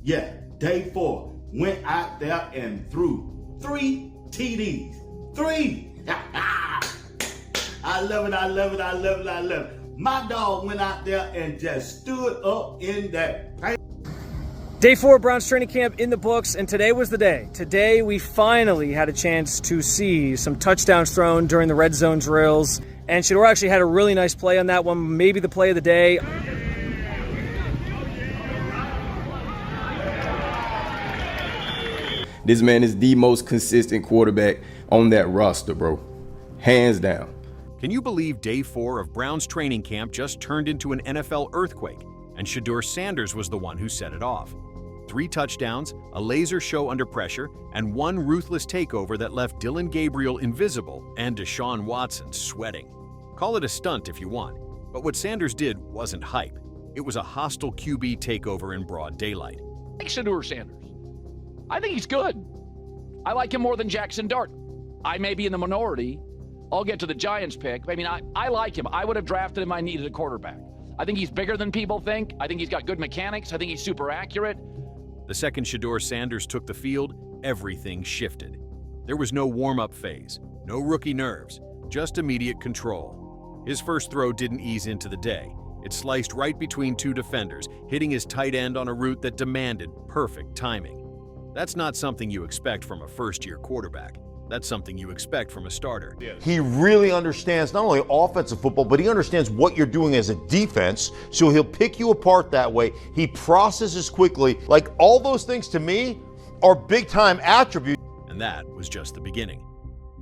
Yeah, day 4. Went out there and threw 3 TDs. 3! I love it, I love it, I love it, I love it. My dog went out there and just stood up in that paint. Day 4 of Browns training camp in the books, and today was the day. Today we finally had a chance to see some touchdowns thrown during the red zone drills, and Shedeur actually had a really nice play on that one, maybe the play of the day. This man is the most consistent quarterback on that roster, bro. Hands down. Can you believe day 4 of Browns training camp just turned into an NFL earthquake, and Shedeur Sanders was the one who set it off? 3 touchdowns, a laser show under pressure, and 1 ruthless takeover that left Dillon Gabriel invisible and Deshaun Watson sweating. Call it a stunt if you want, but what Sanders did wasn't hype. It was a hostile QB takeover in broad daylight. I like Shedeur Sanders. I think he's good. I like him more than Jackson Dart. I may be in the minority. I'll get to the Giants pick. I mean, I like him. I would have drafted him if I needed a quarterback. I think he's bigger than people think. I think he's got good mechanics. I think he's super accurate. The second Shedeur Sanders took the field, everything shifted. There was no warm-up phase, no rookie nerves, just immediate control. His first throw didn't ease into the day. It sliced right between 2 defenders, hitting his tight end on a route that demanded perfect timing. That's not something you expect from a first-year quarterback. That's something you expect from a starter. He really understands not only offensive football, but he understands what you're doing as a defense, so he'll pick you apart that way. He processes quickly. Like, all those things to me are big-time attributes. And that was just the beginning.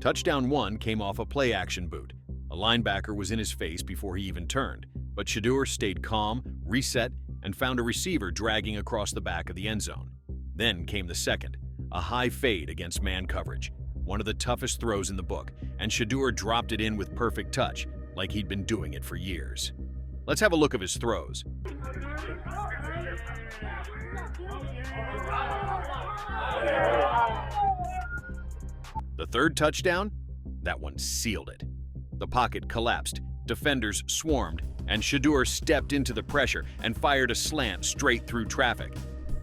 Touchdown 1 came off a play-action boot. A linebacker was in his face before he even turned, but Shedeur stayed calm, reset, and found a receiver dragging across the back of the end zone. Then came the second, a high fade against man coverage. One of the toughest throws in the book, and Shedeur dropped it in with perfect touch, like he'd been doing it for years. Let's have a look of his throws. The third touchdown? That one sealed it. The pocket collapsed, defenders swarmed, and Shedeur stepped into the pressure and fired a slant straight through traffic.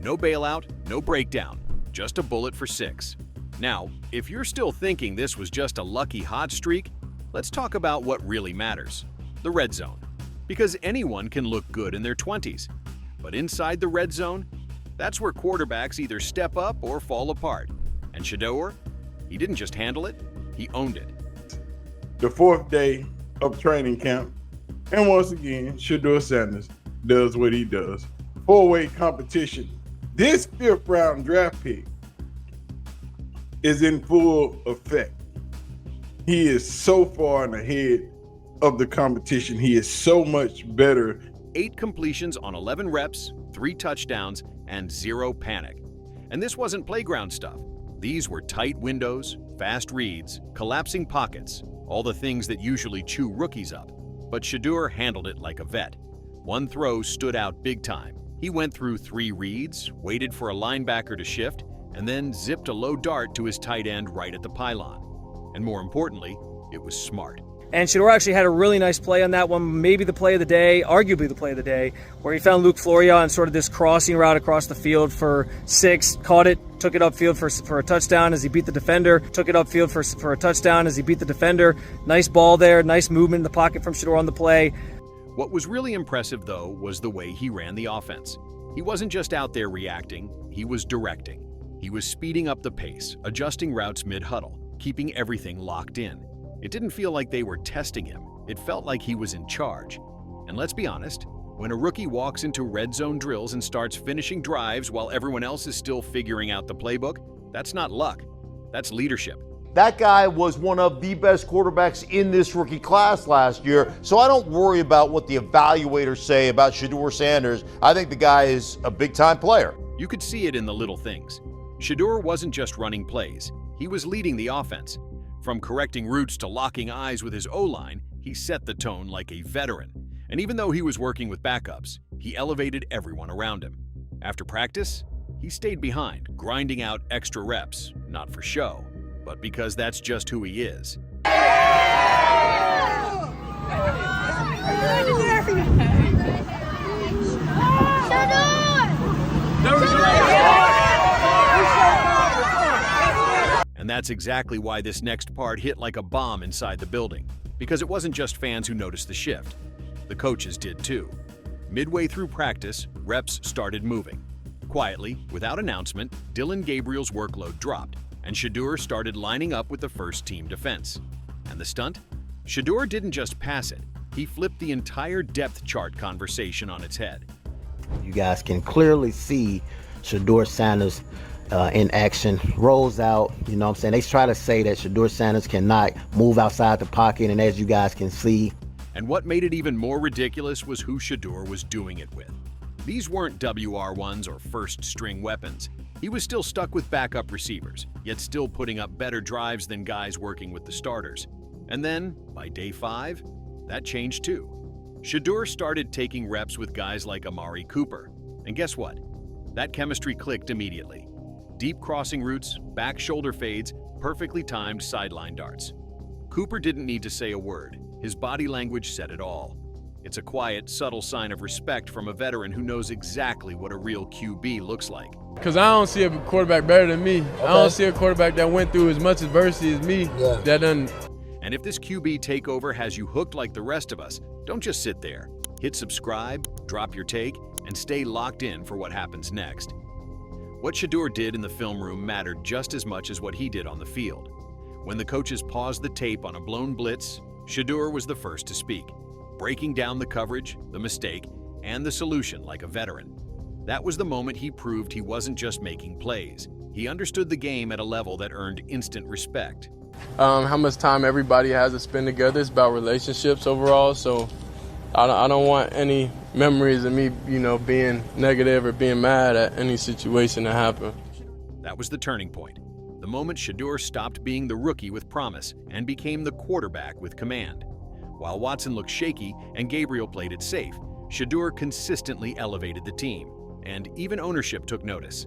No bailout, no breakdown, just a bullet for 6. Now, if you're still thinking this was just a lucky hot streak, let's talk about what really matters, the red zone. Because anyone can look good in their 20s. But inside the red zone, that's where quarterbacks either step up or fall apart. And Shedeur, he didn't just handle it, he owned it. The 4th day of training camp, and once again, Shedeur Sanders does what he does. 4-way competition. This 5th round draft pick is in full effect. He is so far ahead of the competition. He is so much better. 8 completions on 11 reps, 3 touchdowns, and 0 panic. And this wasn't playground stuff. These were tight windows, fast reads, collapsing pockets, all the things that usually chew rookies up. But Shedeur handled it like a vet. One throw stood out big time. He went through 3 reads, waited for a linebacker to shift, and then zipped a low dart to his tight end right at the pylon. And more importantly, it was smart. And Shedeur actually had a really nice play on that one, maybe the play of the day, arguably the play of the day, where he found Luke Floria on sort of this crossing route across the field for 6, caught it, took it upfield for a touchdown as he beat the defender, took it upfield for a touchdown as he beat the defender. Nice ball there, nice movement in the pocket from Shedeur on the play. What was really impressive, though, was the way he ran the offense. He wasn't just out there reacting, he was directing. He was speeding up the pace, adjusting routes mid-huddle, keeping everything locked in. It didn't feel like they were testing him. It felt like he was in charge. And let's be honest, when a rookie walks into red zone drills and starts finishing drives while everyone else is still figuring out the playbook, that's not luck, that's leadership. That guy was one of the best quarterbacks in this rookie class last year, so I don't worry about what the evaluators say about Shedeur Sanders. I think the guy is a big-time player. You could see it in the little things. Shedeur wasn't just running plays, he was leading the offense. From correcting routes to locking eyes with his O-line, he set the tone like a veteran. And even though he was working with backups, he elevated everyone around him. After practice, he stayed behind, grinding out extra reps, not for show, but because that's just who he is. Shedeur! that's exactly why this next part hit like a bomb inside the building, because it wasn't just fans who noticed the shift. The coaches did too. Midway through practice, reps started moving. Quietly, without announcement, Dillon Gabriel's workload dropped, and Shedeur started lining up with the first-team defense. And the stunt? Shedeur didn't just pass it, he flipped the entire depth chart conversation on its head. You guys can clearly see Shedeur Sanders in action, rolls out, you know what I'm saying? They try to say that Shedeur Sanders cannot move outside the pocket, and as you guys can see. And what made it even more ridiculous was who Shedeur was doing it with. These weren't WR1s or first-string weapons. He was still stuck with backup receivers, yet still putting up better drives than guys working with the starters. And then, by day 5, that changed too. Shedeur started taking reps with guys like Amari Cooper. And guess what? That chemistry clicked immediately. Deep crossing routes, back shoulder fades, perfectly timed sideline darts. Cooper didn't need to say a word. His body language said it all. It's a quiet, subtle sign of respect from a veteran who knows exactly what a real QB looks like. Because I don't see a quarterback better than me. Okay. I don't see a quarterback that went through as much adversity as me. That done. And if this QB takeover has you hooked like the rest of us, don't just sit there. Hit subscribe, drop your take, and stay locked in for what happens next. What Shedeur did in the film room mattered just as much as what he did on the field. When the coaches paused the tape on a blown blitz, Shedeur was the first to speak, breaking down the coverage, the mistake, and the solution like a veteran. That was the moment he proved he wasn't just making plays. He understood the game at a level that earned instant respect. How much time everybody has to spend together is about relationships overall, so I don't want any memories of me, being negative or being mad at any situation that happened. That was the turning point. The moment Shedeur stopped being the rookie with promise and became the quarterback with command. While Watson looked shaky and Gabriel played it safe, Shedeur consistently elevated the team, and even ownership took notice.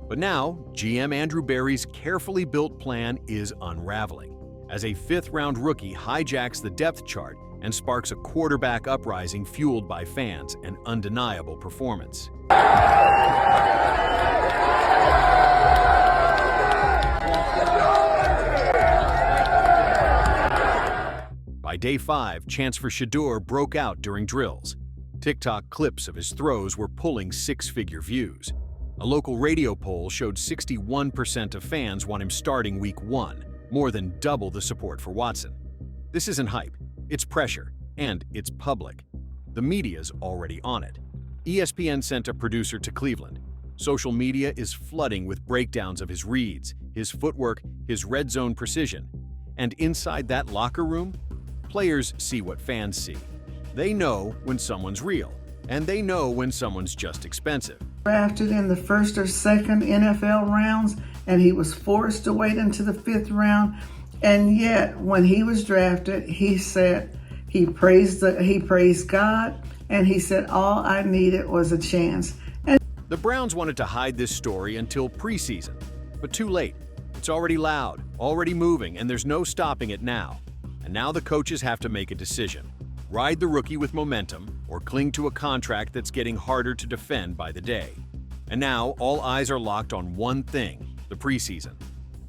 But now, GM Andrew Berry's carefully built plan is unraveling, as a fifth-round rookie hijacks the depth chart and sparks a quarterback uprising fueled by fans and undeniable performance. By day 5, chants for Shedeur broke out during drills. TikTok clips of his throws were pulling six-figure views. A local radio poll showed 61% of fans want him starting week 1, more than double the support for Watson. This isn't hype, it's pressure, and it's public. The media's already on it. ESPN sent a producer to Cleveland. Social media is flooding with breakdowns of his reads, his footwork, his red zone precision. And inside that locker room, players see what fans see. They know when someone's real, and they know when someone's just expensive. Drafted in the first or second NFL rounds, and he was forced to wait into the 5th round. And yet, when he was drafted, he said he praised God, and he said all I needed was a chance. And the Browns wanted to hide this story until preseason, but too late. It's already loud, already moving, and there's no stopping it now. And now the coaches have to make a decision. Ride the rookie with momentum, or cling to a contract that's getting harder to defend by the day. And now, all eyes are locked on one thing, the preseason.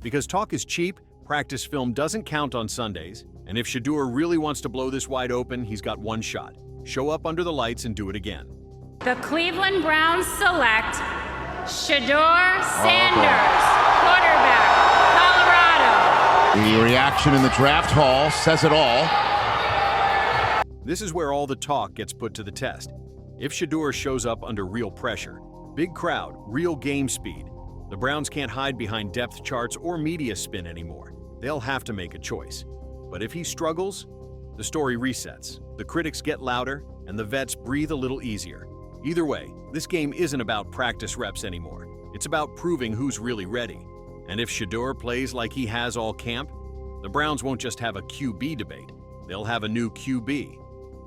Because talk is cheap, practice film doesn't count on Sundays, and if Shedeur really wants to blow this wide open, he's got one shot. Show up under the lights and do it again. The Cleveland Browns select Shedeur Sanders, quarterback, Colorado. The reaction in the draft hall says it all. This is where all the talk gets put to the test. If Shedeur shows up under real pressure, big crowd, real game speed, the Browns can't hide behind depth charts or media spin anymore. They'll have to make a choice. But if he struggles, the story resets, the critics get louder, and the vets breathe a little easier. Either way, this game isn't about practice reps anymore. It's about proving who's really ready. And if Shedeur plays like he has all camp, the Browns won't just have a QB debate, they'll have a new QB.